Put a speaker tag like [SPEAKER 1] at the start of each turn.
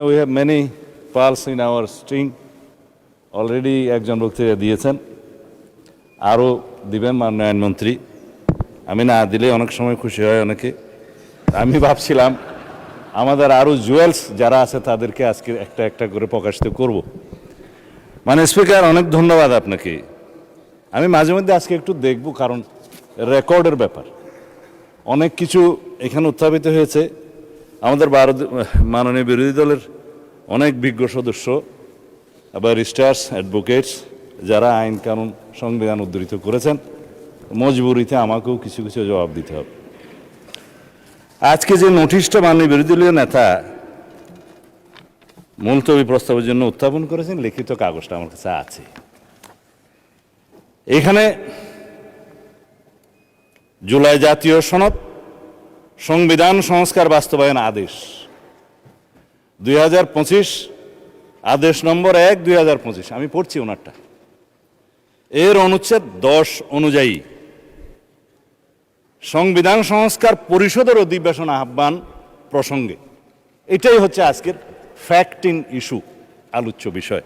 [SPEAKER 1] We have many pearls in our string. Already একজন বক্তৃতা দিয়েছেন, আরও দিবেন মাননীয় আইনমন্ত্রী। আমি না দিলে অনেক সময় খুশি হয় অনেকে। আমি ভাবছিলাম আমাদের আরও জুয়েলস যারা আছে তাদেরকে আজকে একটা একটা করে প্রকাশিত করব। মানে স্পিকার, অনেক ধন্যবাদ আপনাকে। আমি মাঝে মধ্যে আজকে একটু দেখব, কারণ রেকর্ডের ব্যাপার অনেক কিছু এখানে উত্থাপিত হয়েছে। আমাদের মাননীয় বিরোধী দলের অনেক বিজ্ঞ সদস্য, ব্যারিস্টার্স, অ্যাডভোকেটস যারা আইন কানুন সংবিধান উদ্ধৃত করেছেন, মজবুরিতে আমাকেও কিছু কিছু জবাব দিতে হবে। আজকে যে নোটিশটা মাননীয় বিরোধী দলীয় নেতা মুলতবি প্রস্তাবের জন্য উত্থাপন করেছেন, লিখিত কাগজটা আমার কাছে আছে। এখানে জুলাই জাতীয় সনদ সংবিধান সংস্কার বাস্তবায়ন আদেশ 2025, আদেশ নম্বর 1 2025, আমি পড়ছি ওনারটা। এর অনুচ্ছেদ 10 অনুযায়ী সংবিধান সংস্কার পরিষদের অধিবেশন আহ্বান প্রসঙ্গে, এটাই হচ্ছে আজকের ফ্যাক্ট ইন ইস্যু, আলোচ্য বিষয়।